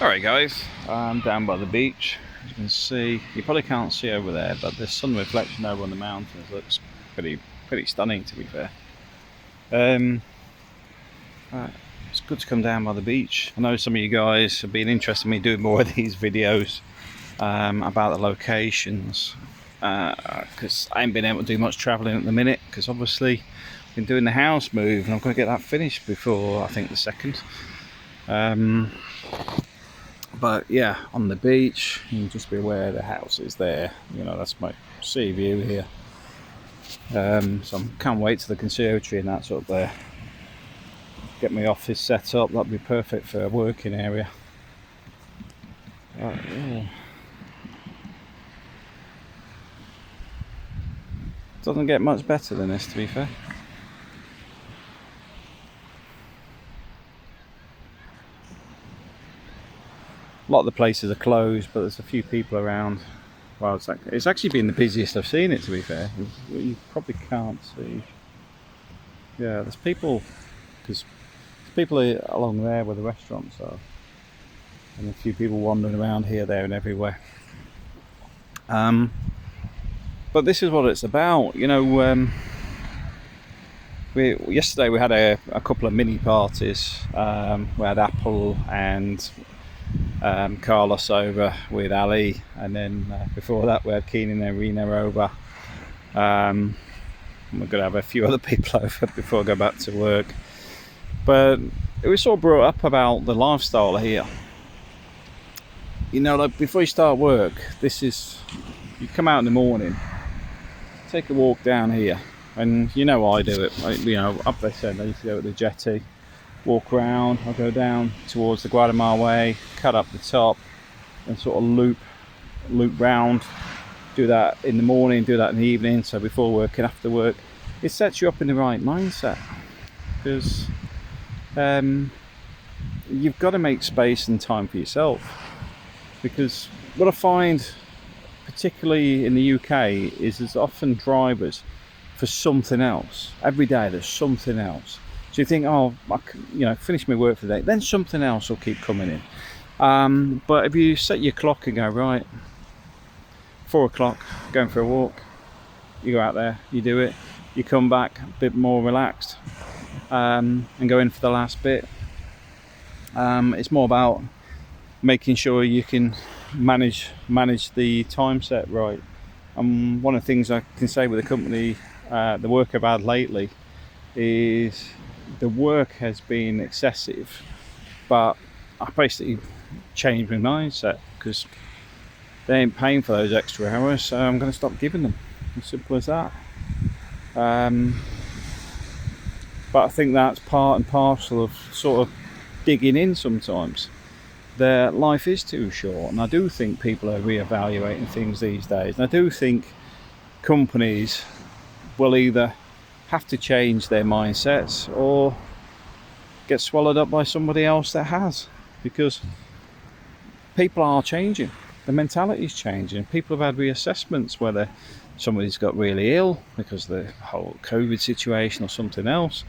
Alright guys, I'm down by the beach. As you can see, you probably can't see over there, but the sun reflection over on the mountains looks pretty stunning, to be fair. Right, it's good to come down by the beach. I know some of you guys have been interested in me doing more of these videos about the locations, because I ain't been able to do much travelling at the minute, because obviously I've been doing the house move and I'm going to get that finished before I think the 2nd. But yeah, on the beach, you can just be aware the house is there. You know, that's my sea view here. So I can't wait till the conservatory and that's up there. Get my office set up, that'd be perfect for a working area. Right, yeah. Doesn't get much better than this, to be fair. A lot of the places are closed, but there's a few people around. Well, it's actually been the busiest I've seen it, to be fair. You probably can't see. Yeah, there's people, because there's people along there where the restaurants are, and a few people wandering around here, there, and everywhere. But this is what it's about, you know. Yesterday we had a couple of mini parties. We had Apple and Carlos over with Ali, and then before that we had Keenan and Rena over. We're going to have a few other people over before I go back to work. But it was sort of brought up about the lifestyle here. You know, like before you start work, you come out in the morning, take a walk down here, and you know I do it. You know, up this end I used to go at the jetty, walk around, I'll go down towards the Guadalmar Way, cut up the top and sort of loop round. Do that in the morning, do that in the evening, so before work and after work. It sets you up in the right mindset, because you've got to make space and time for yourself. Because what I find, particularly in the UK, is there's often drivers for something else. Every day there's something else. So you think, oh, finish my work for the day, then something else will keep coming in. But if you set your clock and go, right, 4 o'clock, going for a walk, you go out there, you do it, you come back a bit more relaxed, and go in for the last bit. It's more about making sure you can manage the time set right. And one of the things I can say with the company, the work I've had lately, is the work has been excessive, but I basically changed my mindset, because they ain't paying for those extra hours, so I'm going to stop giving them. As simple as that. But I think that's part and parcel of sort of digging in sometimes. Their life is too short, and I do think people are reevaluating things these days, and I do think companies will either have to change their mindsets or get swallowed up by somebody else that has, because people are changing, the mentality is changing. People have had reassessments, whether somebody's got really ill because of the whole COVID situation or something else.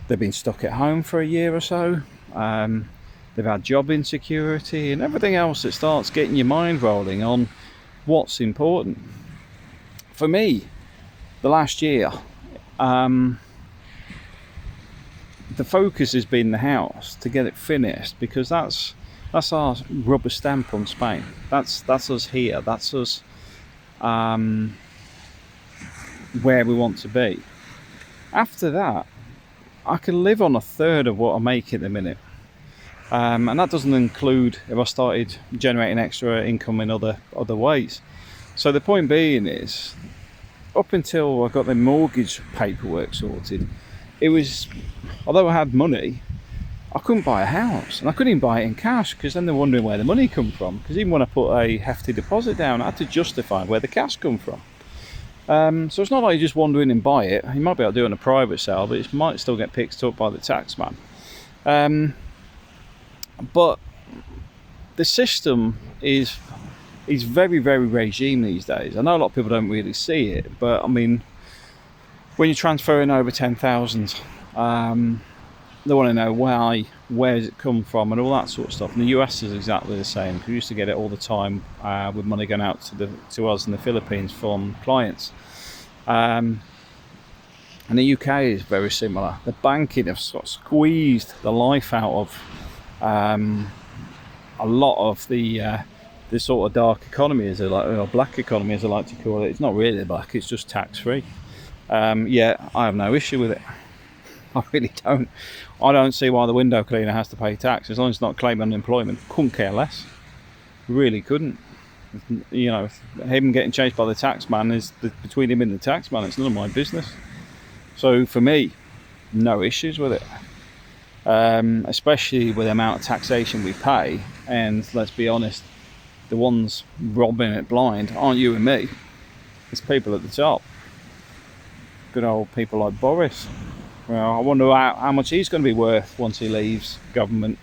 They've been stuck at home for a year or so. They've had job insecurity and everything else that starts getting your mind rolling on what's important. For me, the last year, the focus has been the house, to get it finished, because that's our rubber stamp on Spain. That's us here. That's us where we want to be. After that, I can live on a third of what I make at the minute. And that doesn't include if I started generating extra income in other ways. So the point being is, up until I got the mortgage paperwork sorted, it was, although I had money, I couldn't buy a house, and I couldn't even buy it in cash, because then they're wondering where the money come from. Because even when I put a hefty deposit down, I had to justify where the cash come from. So it's not like you just wander in and buy it. You might be able to do it on a private sale, but it might still get picked up by the tax man. But the system is very, very regime these days. I know a lot of people don't really see it, but I mean, when you're transferring over 10,000, they want to know where does it come from, and all that sort of stuff. And the US is exactly the same. We used to get it all the time with money going out to us in the Philippines from clients. And the UK is very similar. The banking have sort of squeezed the life out of a lot of the sort of dark economy, or black economy, as I like to call it. It's not really black; it's just tax-free. Yeah, I have no issue with it. I really don't. I don't see why the window cleaner has to pay tax as long as it's not claiming unemployment. Couldn't care less. Really couldn't. You know, him getting chased by the tax man is between him and the tax man. It's none of my business. So for me, no issues with it. Especially with the amount of taxation we pay. And let's be honest, the ones robbing it blind aren't you and me. It's people at the top. Good old people like Boris. Well, I wonder how much he's going to be worth once he leaves government.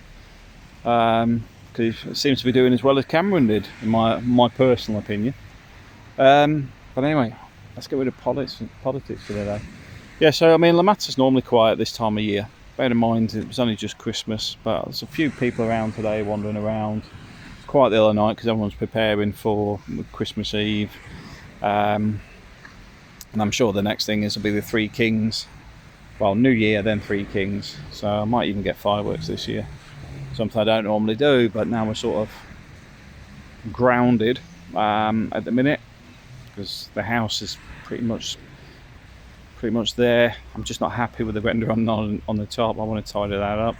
Because he seems to be doing as well as Cameron did, in my personal opinion. But anyway, let's get rid of politics for today. Yeah, so I mean, La Mata's normally quiet this time of year. Bear in mind, it was only just Christmas, but there's a few people around today wandering around. It's quiet the other night because everyone's preparing for Christmas Eve. And I'm sure the next thing will be the Three Kings. Well, New Year, then Three Kings. So I might even get fireworks this year. Something I don't normally do, but now we're sort of grounded at the minute because the house is pretty much there. I'm just not happy with the render on the top. I want to tidy that up.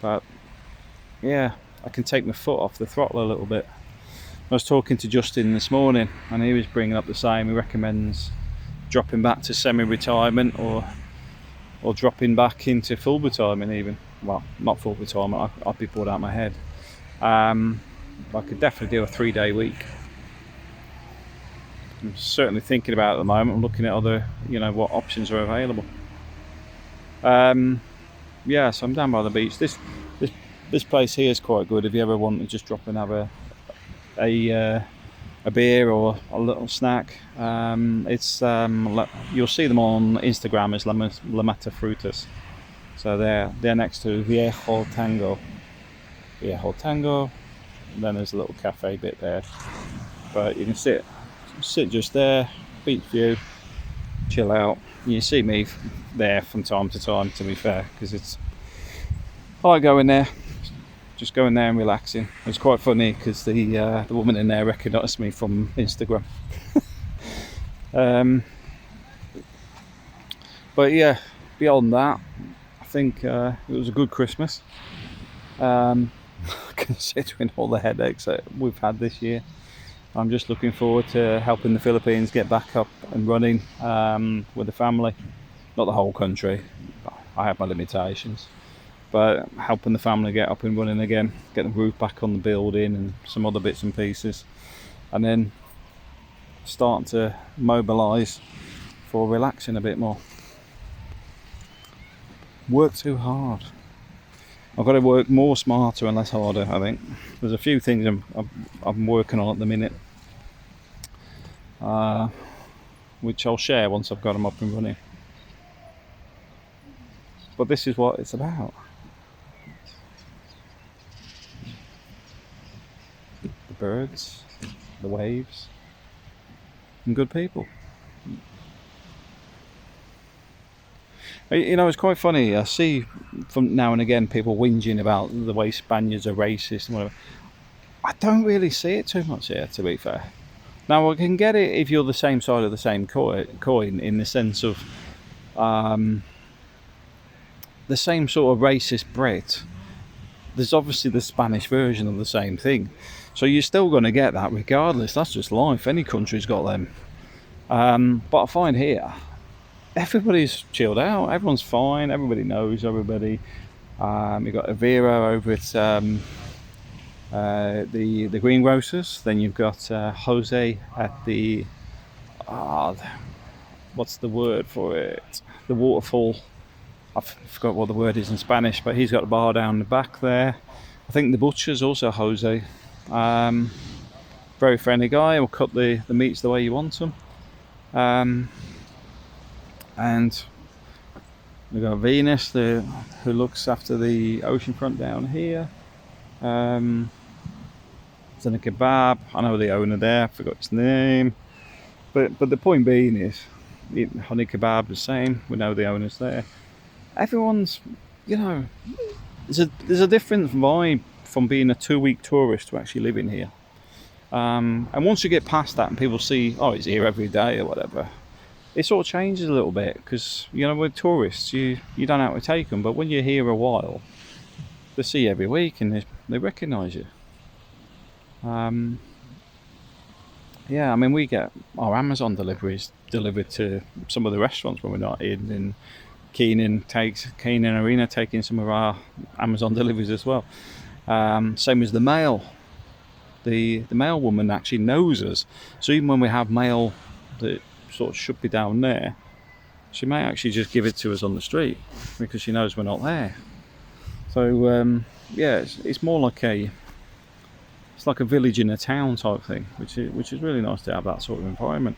But yeah, I can take my foot off the throttle a little bit. I was talking to Justin this morning and he was bringing up the same. He recommends dropping back to semi-retirement or dropping back into full retirement even. Well, not full retirement, I'd be bored out of my head. I could definitely do a 3-day week. I'm certainly thinking about it at the moment. I'm looking at other, what options are available. Yeah, so I'm down by the beach. This place here is quite good if you ever want to just drop and have a beer or a little snack. It's you'll see them on Instagram as La Mata Frutas. So they're next to Viejo Tango. And then there's a little cafe bit there. But you can sit just there, beach view, chill out. You see me there from time to time, to be fair, because I like going there, just going there and relaxing. It's quite funny because the woman in there recognised me from Instagram. But yeah, beyond that, I think it was a good Christmas, considering all the headaches that we've had this year. I'm just looking forward to helping the Philippines get back up and running with the family. Not the whole country, I have my limitations, but helping the family get up and running again, get the roof back on the building and some other bits and pieces, and then starting to mobilise for relaxing a bit more. Work too hard. I've got to work more smarter and less harder, I think. There's a few things I'm working on at the minute, which I'll share once I've got them up and running. But this is what it's about. The birds, the waves, and good people. It's quite funny. I see from now and again people whinging about the way Spaniards are racist and whatever. I don't really see it too much here, to be fair. Now I can get it if you're the same side of the same coin in the sense of the same sort of racist Brit. There's obviously the Spanish version of the same thing, so you're still going to get that regardless. That's just life. Any country's got them. But I find here, everybody's chilled out. Everyone's fine. Everybody knows everybody. You've got Avira over at the greengrocers. Then you've got Jose at the what's the word for it? The waterfall. I forgot what the word is in Spanish, but he's got a bar down the back there. I think the butcher's also Jose. Very friendly guy. Will cut the meats the way you want them. And We've got Venus, who looks after the oceanfront down here. Zana Kebab, I know the owner there, I forgot his name. But the point being is, Honey Kebab the same, we know the owners there. Everyone's, there's a different vibe from being a 2-week tourist to actually living here. And once you get past that and people see, oh, it's here every day or whatever, it sort of changes a little bit, because with tourists you don't know how to take them, but when you're here a while, they see you every week and they recognise you. Yeah, I mean, we get our Amazon deliveries delivered to some of the restaurants when we're not in, and Keenan Arena taking some of our Amazon deliveries as well. Same as the mail. The mail woman actually knows us, so even when we have mail that sort of should be down there, she may actually just give it to us on the street because she knows we're not there. So yeah, it's more like it's like a village in a town type thing, which is really nice to have that sort of environment.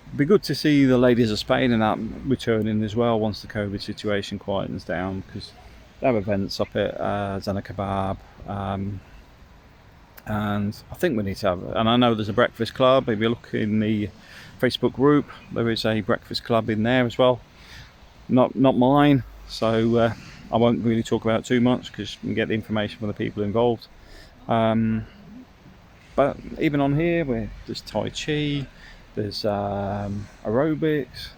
It'd be good to see the ladies of Spain and that returning as well once the COVID situation quietens down, because they have events up at Zana Kebab, and I think we need to have, and I know there's a breakfast club. If you look in the Facebook group, there is a breakfast club in there as well. Not mine, so I won't really talk about it too much, because you can get the information from the people involved. But even on here, there's Tai Chi, there's aerobics,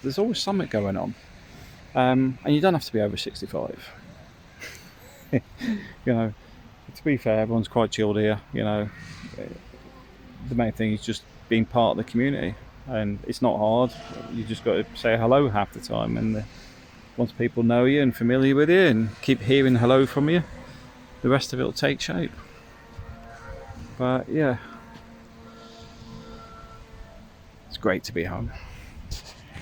there's always something going on, and you don't have to be over 65. To be fair, everyone's quite chilled here. The main thing is just being part of the community, and it's not hard. You just got to say hello half the time, and once people know you and familiar with you and keep hearing hello from you, the rest of it will take shape. But yeah, it's great to be home.